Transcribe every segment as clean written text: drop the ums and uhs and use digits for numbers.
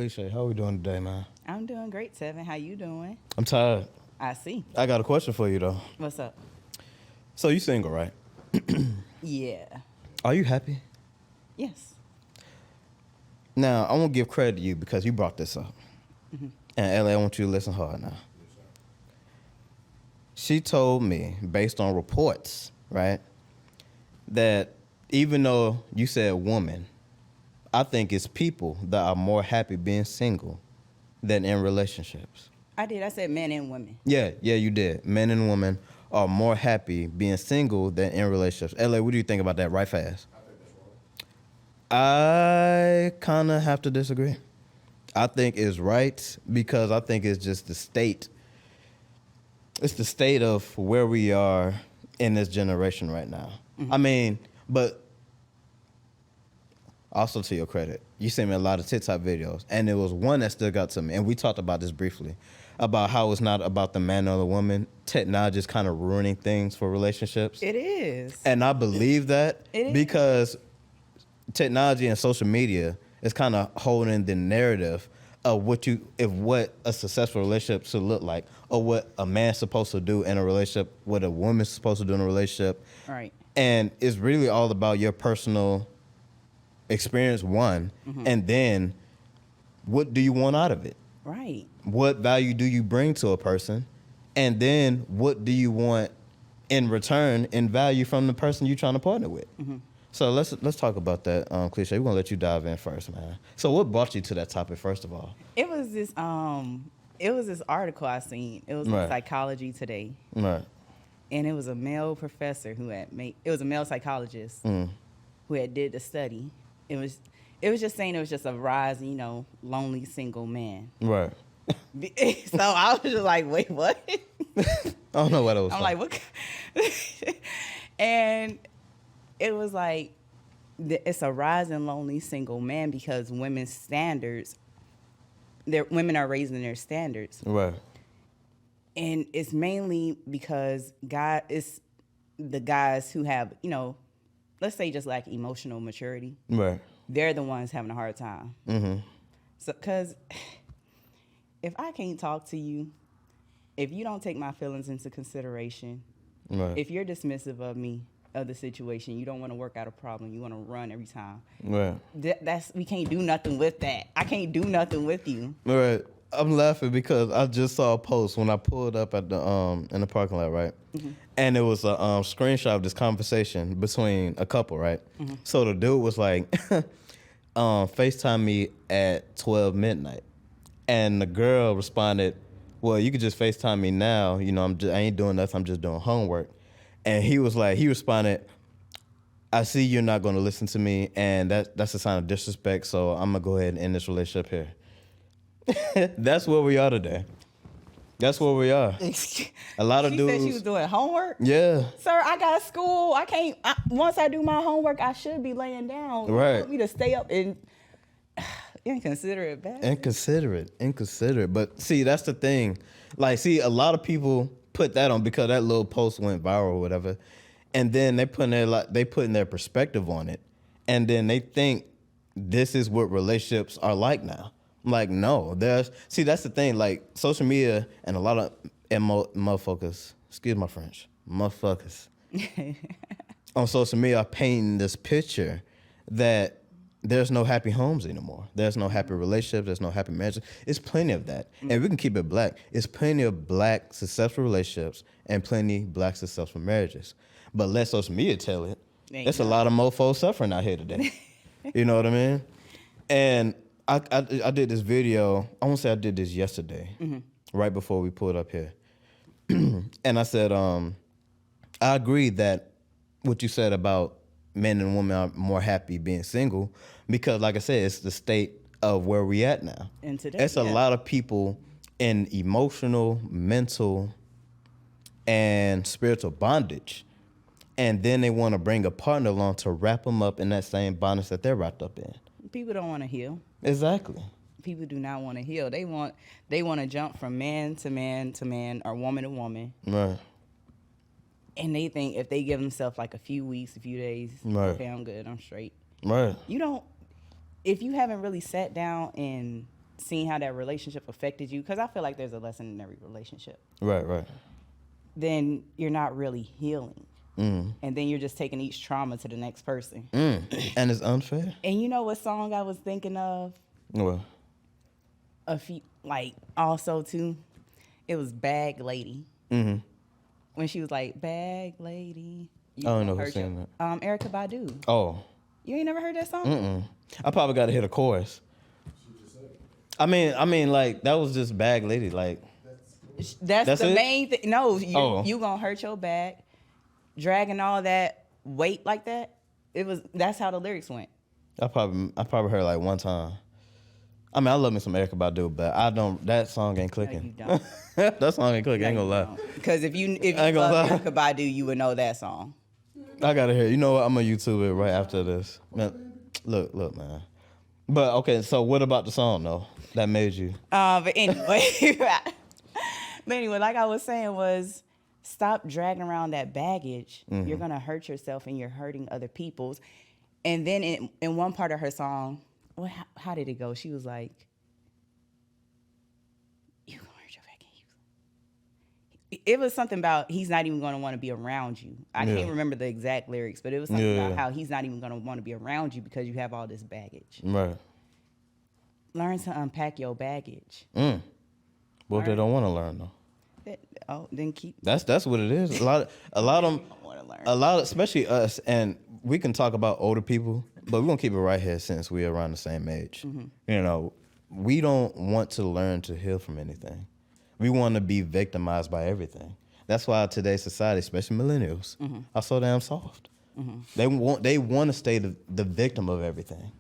Cliche. How we doing today, man? I'm doing great, Seven. How you doing? I'm tired. I see. I got a question for you, though. What's up? So you single, right? Yeah. Are you happy? Yes. Now, I won't give credit to you because you brought this up. And LA, I want you to listen hard now. She told me, based on reports, right, that even though you said woman, I think it's people that are more happy being single than in relationships. I did. I said men and women. Yeah, you did. Men and women are more happy being single than in relationships. LA, what do you think about that right fast? I think that's wrong. I kind of have to disagree. I think it's right because I think it's just the state. It's the state of where we are in this generation right now. I mean, but also to your credit, you sent me a lot of TikTok videos, and there was one that stuck out to me, and we talked about this briefly, about how it's not about the man or the woman. Technology is kind of ruining things for relationships. It is. And I believe that It is. because technology and social media is kind of holding the narrative of what a successful relationship should look like, or what a man's supposed to do in a relationship, what a woman's supposed to do in a relationship. Right. And it's really all about your personal experience, one, and then what do you want out of it? Right. What value do you bring to a person? And then what do you want in return in value from the person you're trying to partner with? So let's talk about that, Cliche. We're gonna let you dive in first, man. So what brought you to that topic, first of all? It was this article I seen. It was Right. in Psychology Today. Right. And it was a male professor it was a male psychologist who had did the study. It was just saying it was just a rise, lonely single man. Right. So I was just like, wait, what? I don't know what it was. I'm like, what? And it was like, it's a rise in lonely single man because women's standards, women are raising their standards. Right. And it's mainly because it's the guys who have, let's say just like emotional maturity. Right. They're the ones having a hard time. Mm-hmm. So, because if I can't talk to you, if you don't take my feelings into consideration, Right. if you're dismissive of me, of the situation, you don't want to work out a problem, you want to run every time. Right. We can't do nothing with that. I can't do nothing with you. Right. I'm laughing because I just saw a post when I pulled up at the in the parking lot, right? And it was a screenshot of this conversation between a couple, right? So the dude was like, FaceTime me at 12 midnight. And the girl responded, well, you could just FaceTime me now. I ain't doing nothing. I'm just doing homework. And he responded, I see you're not going to listen to me, and that's a sign of disrespect, so I'm going to go ahead and end this relationship here. That's where we are today. That's where we are. A lot of dudes. She said she was doing homework? Yeah. Sir, I got school. I can't. Once I do my homework, I should be laying down. Right. You want me to stay up and inconsiderate, bad. Inconsiderate. But see, that's the thing. Like, see, a lot of people put that on because that little post went viral or whatever, and then they put in their perspective on it, and then they think this is what relationships are like now. Like, no, that's the thing. Like, social media and a lot of motherfuckers, excuse my French, motherfuckers on social media are painting this picture that there's no happy homes anymore. There's no happy relationships. There's no happy marriages. It's plenty of that. And we can keep it black. It's plenty of black successful relationships and plenty black successful marriages. But let social media tell it. There's a lot of mofos suffering out here today. You know what I mean? And I did this video. I won't say I did this yesterday, right before we pulled up here. And I said, I agree that what you said about men and women are more happy being single because, like I said, it's the state of where we at now. And today, it's a lot of people in emotional, mental, and spiritual bondage. And then they want to bring a partner along to wrap them up in that same bondage that they're wrapped up in. People don't want to heal. Exactly. People do not want to heal. They want to jump from man to man to man or woman to woman. Right. And they think if they give themselves like a few weeks, a few days, Right. okay, I'm good, I'm straight. Right. If you haven't really sat down and seeing how that relationship affected you, because I feel like there's a lesson in every relationship, Right. then you're not really healing. And then you're just taking each trauma to the next person. And it's unfair. And you know what song I was thinking of? Well, A few, like, also too, it was Bag Lady. When she was like, Bag Lady. I don't know who's saying that. Erica Badu. Oh. You ain't never heard that song? I probably got to hear the chorus. I mean, like, that was just Bag Lady. Like, that's the it? main thing. No, you gonna hurt your bag, dragging all that weight like that. That's how the lyrics went. I probably heard like one time. I mean, I love me some Erykah Badu, but that song ain't clicking. No, you don't. That song ain't clicking, ain't gonna lie. Because if you I ain't gonna love lie. Erykah Badu, you would know that song. I gotta hear. You know what? I'm gonna YouTube it right after this. Man, look, man. But okay, so what about the song though that made you? But anyway, like I was saying, was stop dragging around that baggage. You're gonna hurt yourself, and you're hurting other people's. And then in one part of her song, how did it go? She was like, "You gonna hurt your baggage." It was something about he's not even gonna want to be around you. I can't remember the exact lyrics, but it was something about how he's not even gonna want to be around you because you have all this baggage. Right. Learn to unpack your baggage. Well, they don't want to learn though. Then keep. That's what it is. A lot of them. Don't want to learn. A lot, especially us, and we can talk about older people, but we're gonna keep it right here since we're around the same age. You know, we don't want to learn to heal from anything. We want to be victimized by everything. That's why today's society, especially millennials, are so damn soft. They want to stay the victim of everything.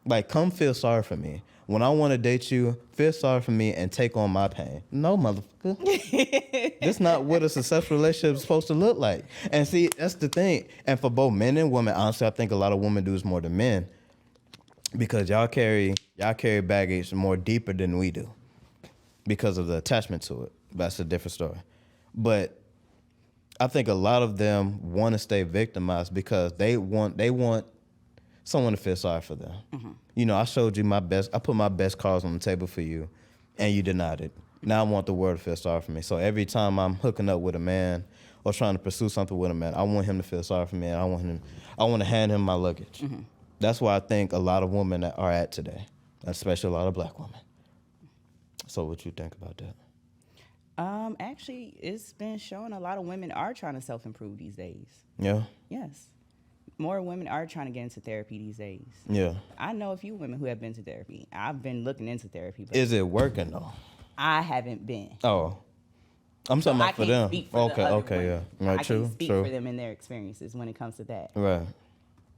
Like, come feel sorry for me. When I want to date you, feel sorry for me and take on my pain. No, motherfucker. That's not what a successful relationship is supposed to look like. And see, that's the thing. And for both men and women, honestly, I think a lot of women do this more than men because y'all carry baggage more deeper than we do because of the attachment to it. That's a different story. But I think a lot of them want to stay victimized because they want someone to feel sorry for them. You know, I showed you my best. I put my best cards on the table for you, and you denied it. Now I want the world to feel sorry for me. So every time I'm hooking up with a man or trying to pursue something with a man, I want him to feel sorry for me, and I want to hand him my luggage. That's where I think a lot of women are at today, especially a lot of black women. So what you think about that? Actually, it's been shown a lot of women are trying to self-improve these days. Yeah. Yes. More women are trying to get into therapy these days. Yeah. I know a few women who have been to therapy. I've been looking into therapy. But Is it working though? I haven't been. Oh. I'm talking about for them. Speak for the other Okay, women. yeah. Right, I true. can speak True. for them and their experiences when it comes to that. Right.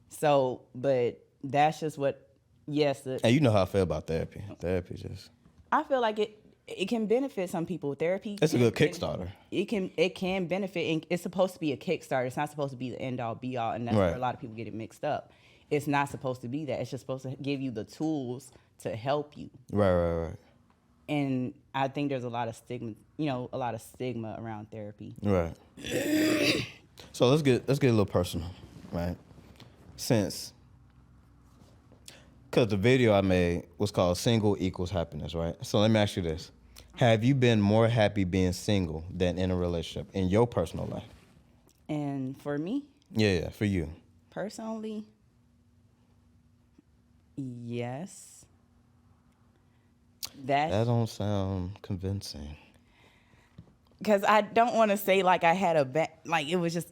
So, but that's just what, yes. And you know how I feel about therapy. Therapy just. I feel like it can benefit some people. Therapy. It's a good Kickstarter. It can benefit, and it's supposed to be a Kickstarter. It's not supposed to be the end all be all, and that's where a lot of people get it mixed up. It's not supposed to be that. It's just supposed to give you the tools to help you. Right. And I think there's a lot of stigma around therapy. Right. So let's get a little personal, right? Because the video I made was called "Single Equals Happiness," right? So let me ask you this: have you been more happy being single than in a relationship in your personal life? And for me, Yeah, for you personally, yes. That don't sound convincing. Because I don't want to say like I had a bad, like it was just.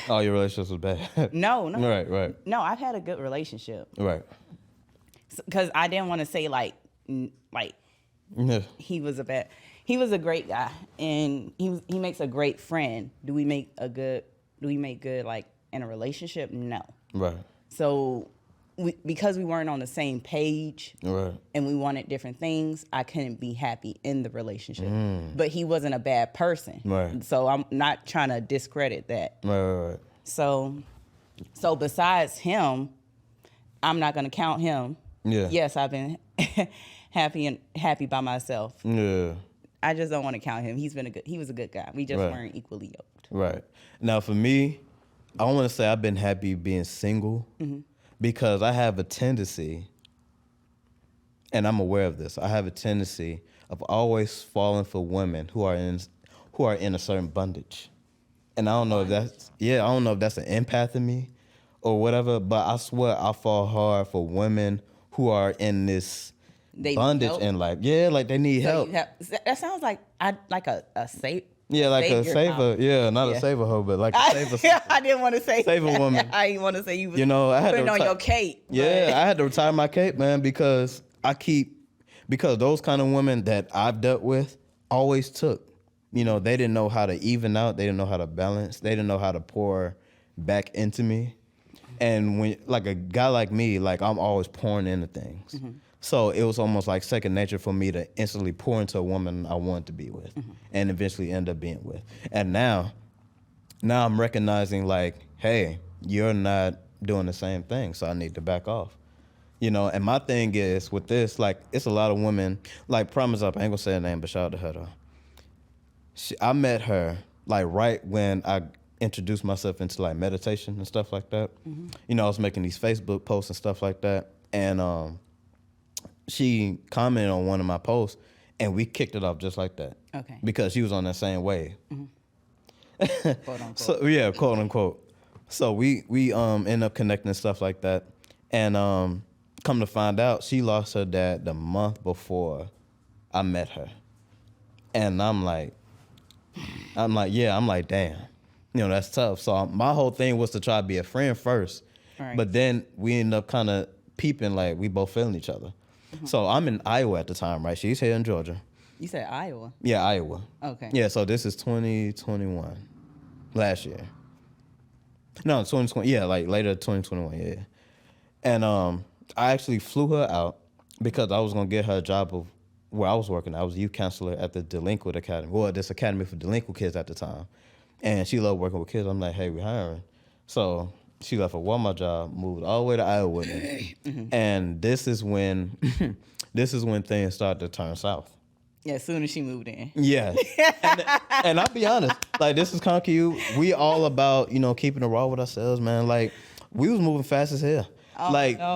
Oh, your relationship was bad. No. Right. No, I've had a good relationship. Right. Because I didn't want to say like Yeah. he was a great guy, and he makes a great friend. Do we make good like in a relationship? No. Right. So because we weren't on the same page, Right. and we wanted different things, I couldn't be happy in the relationship. But he wasn't a bad person. Right. So I'm not trying to discredit that. Right. So besides him, I'm not going to count him. Yeah. Yes, I've been happy by myself. Yeah. I just don't want to count him. He was a good guy. We just Right. weren't equally yoked. Right. Now, for me, I want to say I've been happy being single because I have a tendency, and I'm aware of this. I have a tendency of always falling for women who are in a certain bondage. And I don't know if that's an empath in me or whatever, but I swear I fall hard for women who are in this bondage in life. Yeah, like they need help. That sounds like a safe. Yeah, like a saver. Yeah, not a saver hoe, but like a saver. I didn't want to say saver woman. I didn't want to say you was I had putting to on your cape. Yeah, I had to retire my cape, man, because those kind of women that I've dealt with always took. They didn't know how to even out. They didn't know how to balance. They didn't know how to pour back into me. And when, like, a guy like me, like, I'm always pouring into things. Mm-hmm. So it was almost like second nature for me to instantly pour into a woman I wanted to be with, and eventually end up being with. And now I'm recognizing, like, hey, you're not doing the same thing, so I need to back off. And my thing is with this, like, it's a lot of women, like, promise up, I ain't gonna say her name, but shout out to her though. I met her like right when I introduced myself into like meditation and stuff like that. Mm-hmm. I was making these Facebook posts and stuff like that, and she commented on one of my posts, and we kicked it off just like that. Okay. Because she was on that same wave. Mm-hmm. Quote unquote. So yeah, quote unquote. So we end up connecting and stuff like that, and come to find out, she lost her dad the month before I met her, and I'm like, damn, that's tough. So my whole thing was to try to be a friend first, right. But then we end up kind of peeping like we both feeling each other. Mm-hmm. So I'm in Iowa at the time, right? She's here in Georgia. You said Iowa? Yeah, Iowa. Okay. Yeah, so this is 2021, last year. No, 2020. Yeah, like later 2021. Yeah, and I actually flew her out because I was gonna get her a job of where I was working. I was a youth counselor at the Delinquent Academy. Well, this academy for delinquent kids at the time. And she loved working with kids. I'm like, hey, we're hiring. So she left a Walmart job, moved all the way to Iowa with me. Mm-hmm. And this is when things started to turn south. Yeah, as soon as she moved in. Yeah. and I'll be honest, like, this is Conqu3r. We all about, keeping it raw with ourselves, man. Like, we was moving fast as hell.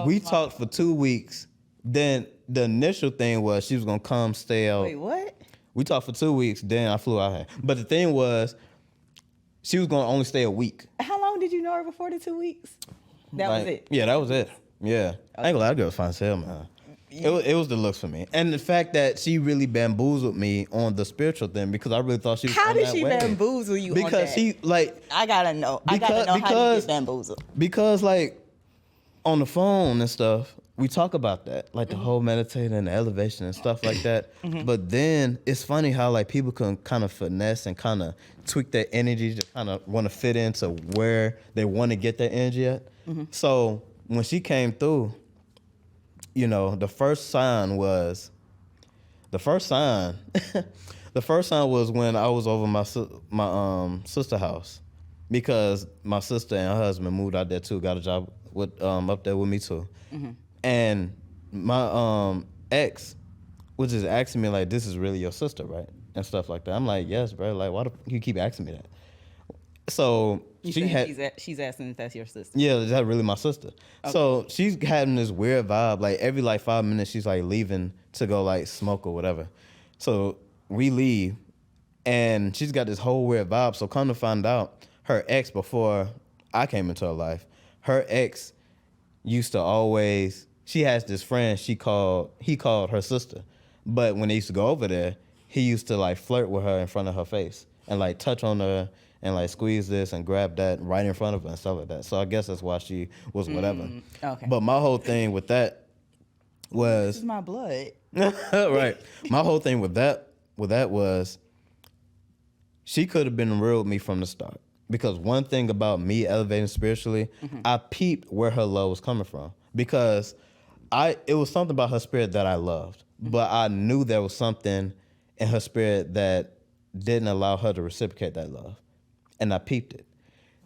We talked for 2 weeks. Then the initial thing was she was going to come stay out. Wait, what? We talked for 2 weeks, then I flew out here. But the thing was, she was going to only stay a week. How long did you know her before the 2 weeks? That was it? Yeah, that was it. Yeah. Okay. I ain't gonna lie, that girl was fine as hell, man. It was the looks for me. And the fact that she really bamboozled me on the spiritual thing, because I really thought she was How on did that she way. Bamboozle you because on that? She, like... I gotta know. I gotta know how to get bamboozled. Because, like, on the phone and stuff, we talk about that, like the whole meditating and the elevation and stuff like that. Mm-hmm. But then it's funny how like people can kind of finesse and kind of tweak their energy to kind of want to fit into where they want to get their energy at. Mm-hmm. So when she came through, the first sign was when I was over my sister house, because my sister and her husband moved out there too, got a job with up there with me too. Mm-hmm. And my ex was just asking me, like, this is really your sister, right? And stuff like that. I'm like, yes, bro. Like, why do you keep asking me that? So she's asking if that's your sister. Yeah, is that really my sister? Okay. So she's having this weird vibe. Like, every, 5 minutes, she's, leaving to go, smoke or whatever. So we leave, and she's got this whole weird vibe. So come to find out, her ex, before I came into her life, her ex used to always... She has this friend he called her sister. But when they used to go over there, he used to flirt with her in front of her face and touch on her and squeeze this and grab that right in front of her and stuff like that. So I guess that's why she was whatever. Okay. But my whole thing with that was... This is my blood. Right. My whole thing with that was she could have been real with me from the start. Because one thing about me elevating spiritually, I peeped where her love was coming from. Because it was something about her spirit that I loved, but I knew there was something in her spirit that didn't allow her to reciprocate that love. And I peeped it.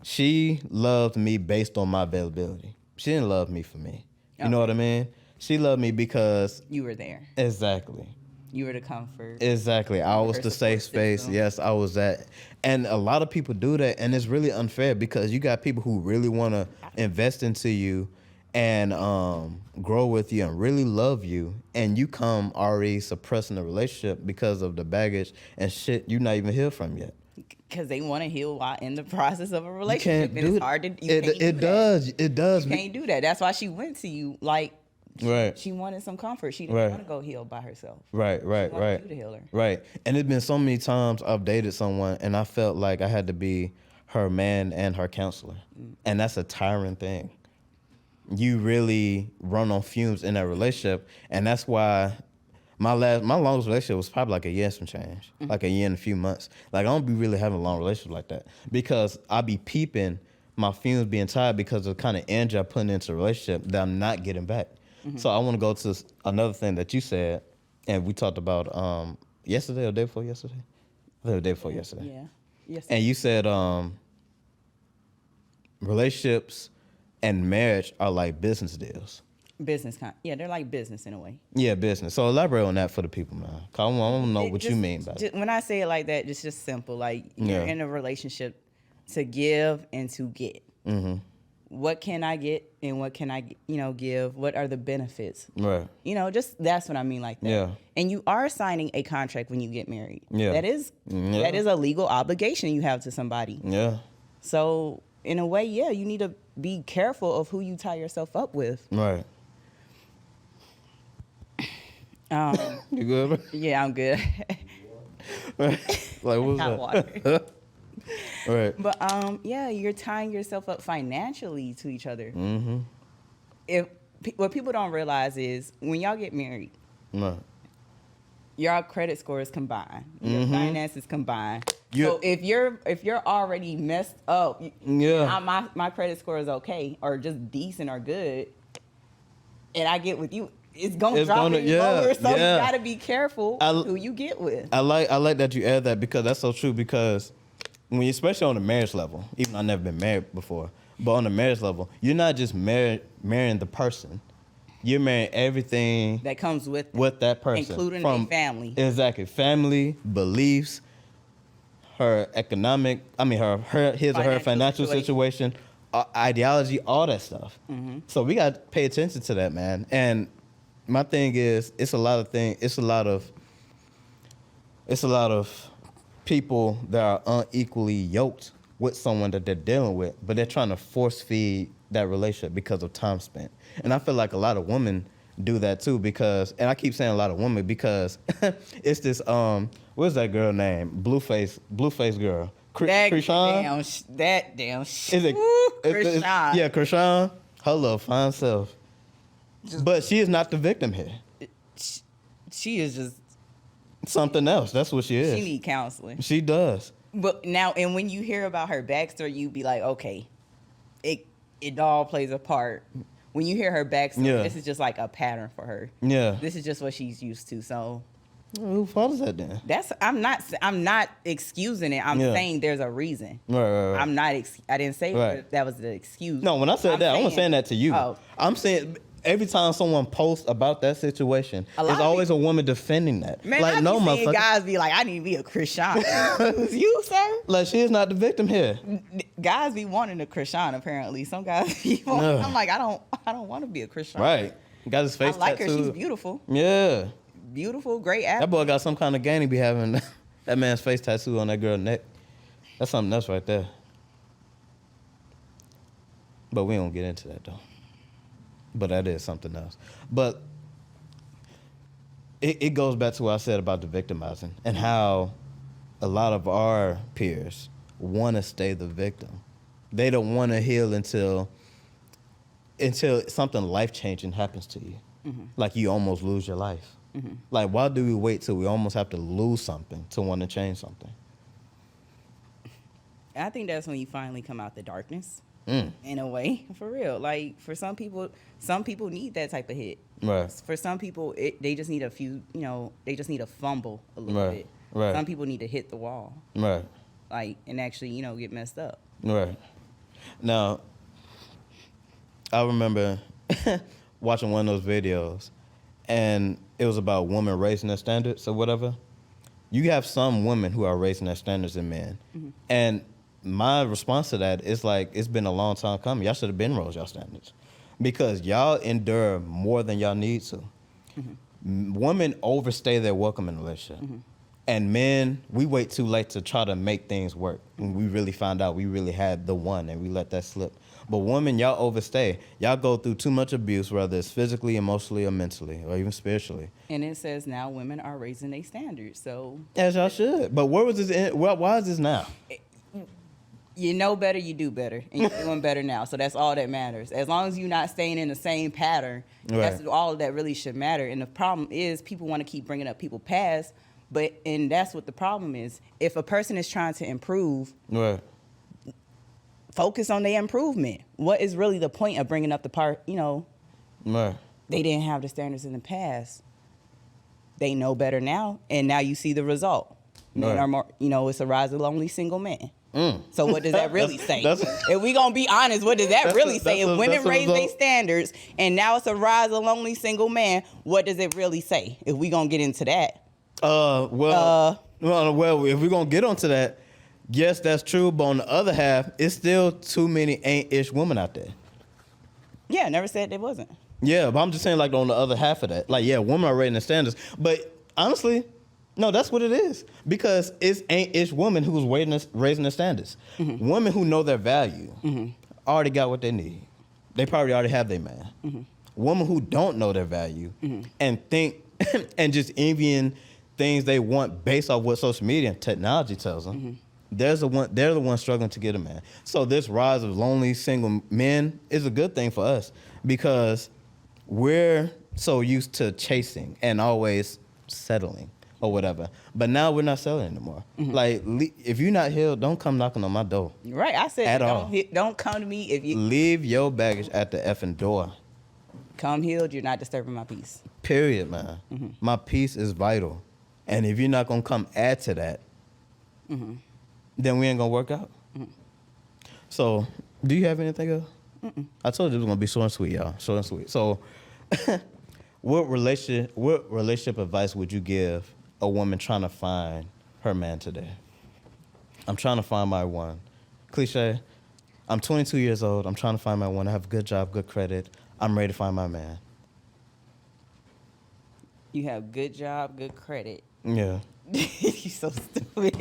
She loved me based on my availability. She didn't love me for me. You know what I mean? She loved me because... You were there. Exactly. You were the comfort. Exactly. I was the safe space. System. Yes, I was that. And a lot of people do that, and it's really unfair because you got people who really want to invest into you and grow with you and really love you, and you come already suppressing the relationship because of the baggage and shit you're not even healed from yet. Because they want to heal while in the process of a You relationship. can't And do it's hard to it does. It does. You can't do that. That's why she went to you. Like, Right. she wanted some comfort. She didn't Right. want to go heal by herself. Right, She right, wanted right. you to heal her. Right. And it's been so many times I've dated someone and I felt like I had to be her man and her counselor. And that's a tiring thing. You really run on fumes in that relationship. And that's why my longest relationship was probably like a year and some change. Like a year and a few months. Like I don't be really having a long relationship like that. Because I be peeping my fumes being tired because of the kind of energy I put into a relationship that I'm not getting back. So I want to go to another thing that you said, and we talked about yesterday or day before yesterday? I think it was day before yesterday. Yeah. Yes. And you said relationships and marriage are like business deals. Yeah, they're like business in a way. Yeah, business. So elaborate on that for the people, man. 'Cause I want to know what you mean by it. When I say it like that, it's just simple. Like, you're Yeah. in a relationship to give and to get. Mm-hmm. What can I get and what can I, give? What are the benefits? Right. That's what I mean like that. Yeah. And you are signing a contract when you get married. Yeah. That is a legal obligation you have to somebody. Yeah. So in a way, yeah, you need to be careful of who you tie yourself up with. Right. You good, bro? Yeah, I'm good. Like, what's Hot that? water. Right. But yeah, you're tying yourself up financially to each other. Mm-hmm. What people don't realize is when y'all get married, Right. your credit scores combine, your finances combine. You- So if you're already messed up, Yeah. my credit score is okay or just decent or good, and I get with you, it's gonna drop even lower. So you gotta be careful who you get with. I like that you add that because that's so true. Because when you, especially on the marriage level, even though I've never been married before, but on the marriage level, you're not just marrying the person. You're marrying everything That comes with that person, including a family. Exactly, family, beliefs, her economic. I mean, his or her financial situation, ideology, all that stuff. So we got to pay attention to that, man. And my thing is, it's a lot of things. It's a lot of people that are unequally yoked with someone that they're dealing with, but they're trying to force feed that relationship because of time spent. And I feel like a lot of women do that too because, and I keep saying a lot of women because it's this what's that girl name? Blueface girl. Krishan? That damn shit. Is it? Krishan. Yeah, Krishan. Her little fine self. But she is not the victim here. She is just Something else. That's what she is. She need counseling. She does. But now, and when you hear about her backstory, you be like, okay, it all plays a part. When you hear her backstory, this is just like a pattern for her. Yeah. This is just what she's used to. So Who fault is that then? I'm not excusing it. I'm saying there's a reason. Right. I'm not. I didn't say that was the excuse. No, when I said I wasn't saying that to you. Oh. I'm saying every time someone posts about that situation, there's always a woman defending that. Man, like, I no, be seeing motherfucker. guys be like, I need to be a Krishan. Who's you, sir? Like, she is not the victim here. Guys be wanting a Krishan, apparently. Some guys be wanting, I'm like, I don't want to be a Krishan. Right. Got his face I like tattooed. her. She's beautiful. Yeah. Beautiful, great athlete. That boy got some kind of game he be having that man's face tattoo on that girl's neck. That's something else right there. But we don't get into that, though. But that is something else. But it goes back to what I said about the victimizing and how a lot of our peers want to stay the victim. They don't want to heal until something life-changing happens to you. Mm-hmm. Like you almost lose your life. Mm-hmm. Like, why do we wait till we almost have to lose something to want to change something? I think that's when you finally come out the darkness. In a way, for real. Like, for some people need that type of hit. Right. For some people, they just need a few, they just need to fumble a little bit. Right. Some people need to hit the wall. Right. Like, and actually, get messed up. Right. Now, I remember watching one of those videos, and it was about women raising their standards or whatever. You have some women who are raising their standards in men. Mm-hmm. And my response to that is like, it's been a long time coming. Y'all should have been raised y'all standards. because y'all endure more than y'all need to. Women overstay their welcome in a relationship. And men, we wait too late to try to make things work. When we really find out we really had the one and we let that slip. But women, y'all overstay. Y'all go through too much abuse, whether it's physically, emotionally, or mentally, or even spiritually. And it says now women are raising their standards. So As y'all should. But where was this? Why is this now? you know better, you do better. And you're doing better now. So that's all that matters. As long as you're not staying in the same pattern, that's all that really should matter. And the problem is people want to keep bringing up people's past. And that's what the problem is. If a person is trying to improve, Right. focus on their improvement. What is really the point of bringing up the part, Right. they didn't have the standards in the past. They know better now, and now you see the result. Men Right. are more, it's a rise of lonely single men. Mm. So what does that really say? that's- If we gonna be honest, what does that really say? If women raise their result. standards and now it's a rise of lonely single man, what does it really say? If we gonna get into that. Well, if we're gonna get onto that, yes, that's true. But on the other half, it's still too many ain't-ish women out there. Yeah, I never said there wasn't. Yeah, but I'm just saying, like, on the other half of that, like, yeah, women are raising the standards. But honestly, no, that's what it is. Because it's ain't-ish women who's raising the standards. Women who know their value already got what they need. They probably already have their man. Women who don't know their value and think and just envying things they want based off what social media and technology tells them. They're the ones struggling to get a man. So this rise of lonely single men is a good thing for us because we're so used to chasing and always settling or whatever. But now we're not settling anymore. Like, if you're not healed, don't come knocking on my door. Right, I said At all. don't come to me if you Leave your baggage at the effing door. come healed, you're not disturbing my peace. Period, man. My peace is vital. And if you're not going to come add to that, then we ain't going to work out. So, do you have anything else? I told you it was going to be short and sweet, y'all. Short and sweet. So, what relationship advice would you give a woman trying to find her man today? I'm trying to find my one. Cliche. I'm 22 years old. I'm trying to find my one. I have a good job, good credit. I'm ready to find my man. You have good job, good credit. Yeah. You so stupid.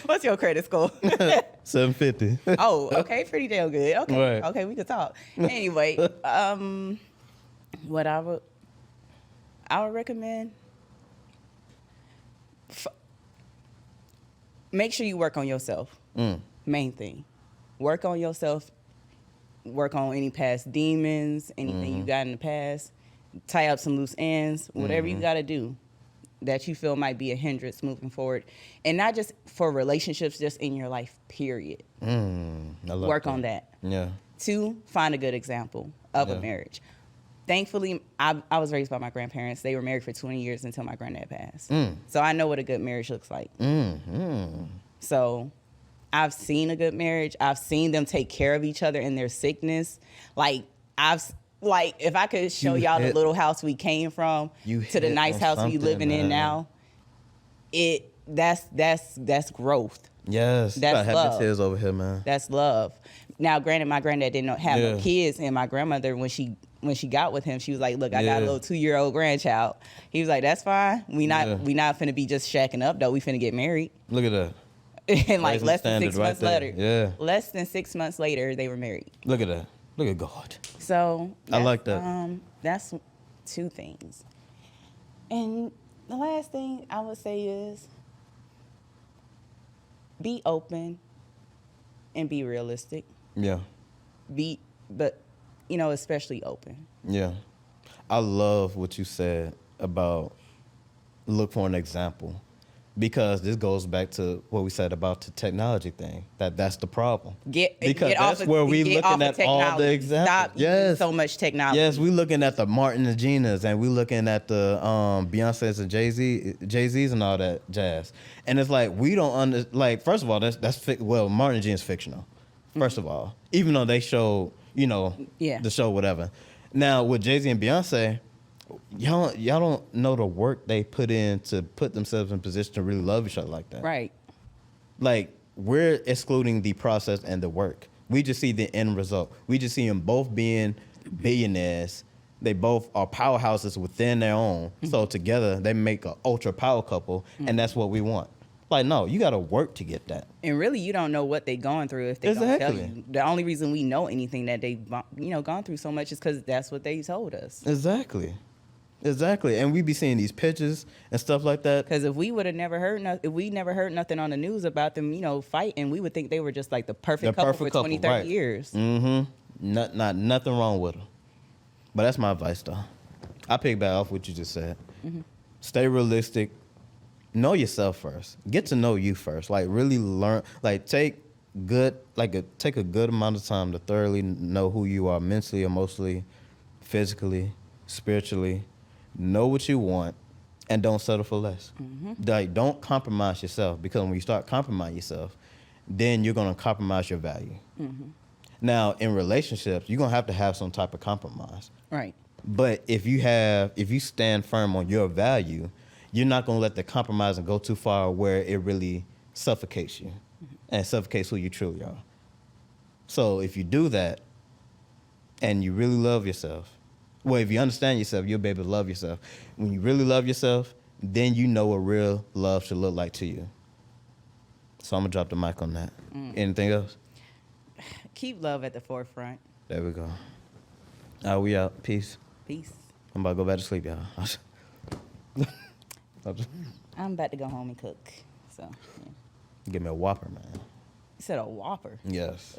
What's your credit score? 750. Oh, okay, pretty damn good. Okay, Right. okay, we could talk. Anyway, what I would recommend. Make sure you work on yourself. Main thing, work on yourself. Work on any past demons, anything you got in the past. Tie up some loose ends. Whatever you got to do that you feel might be a hindrance moving forward, and not just for relationships, just in your life. Period. Work on that. Yeah. 2, find a good example of a marriage. Thankfully, I was raised by my grandparents. They were married for 20 years until my granddad passed. So I know what a good marriage looks like. So I've seen a good marriage. I've seen them take care of each other in their sickness. If I could show y'all the little house we came from to the nice house we living in now, that's growth. Yes. That's got love. happy tears over here, man. That's love. Now, granted, my granddad didn't have no kids, and my grandmother, when she got with him, she was like, "Look, I got a little 2-year-old grandchild." He was like, "That's fine. We not finna be just shacking up though. We finna get married." Look at that. And like Raising less than standards 6 right months there. later, Yeah. less than 6 months later, they were married. Look at that. Look at God. So I like that. That's 2 things. And the last thing I would say is be open and be realistic. Yeah. Especially open. Yeah. I love what you said about look for an example. Because this goes back to what we said about the technology thing. That's the problem. Because that's where we looking at all the examples. Stop using so much technology. Yes, we looking at the Martin and Ginas, and we looking at the Beyonce's and Jay-Z's and all that jazz. And it's like we don't first of all, Martin and Gina's fictional. First of all, even though they show the show whatever. Now with Jay-Z and Beyonce, y'all don't know the work they put in to put themselves in position to really love each other like that. Right. Like, we're excluding the process and the work. We just see the end result. We just see them both being billionaires. They both are powerhouses within their own. So together they make an ultra power couple, and that's what we want. Like, no, you got to work to get that. And really, you don't know what they're going through if they don't tell you. The only reason we know anything that they've gone through so much is because that's what they told us. Exactly. And we be seeing these pictures and stuff like that. Because if we would have never heard if we never heard nothing on the news about them, fighting, we would think they were just like the perfect couple for 20, 30 right. years. Mm-hmm. Not nothing wrong with them. But that's my advice, though. I pick back off what you just said. Mm-hmm. Stay realistic. Know yourself first. Get to know you first. Like, really learn. Like, take a good amount of time to thoroughly know who you are mentally, emotionally, physically, spiritually. Know what you want, and don't settle for less. Mm-hmm. Like, don't compromise yourself, because when you start compromising yourself, then you're gonna compromise your value. Mm-hmm. Now, in relationships, you're gonna have some type of compromise. Right. But if you stand firm on your value, you're not gonna let the compromising go too far where it really suffocates you, and suffocates who you truly are. So if you do that, and you really love yourself, well, if you understand yourself, you'll be able to love yourself. When you really love yourself, then you know what real love should look like to you. So I'm going to drop the mic on that. Anything else? Keep love at the forefront. There we go. We out. Peace. Peace. I'm about to go back to sleep, y'all. I'm about to go home and cook. So, yeah. Give me a Whopper, man. You said a Whopper? Yes.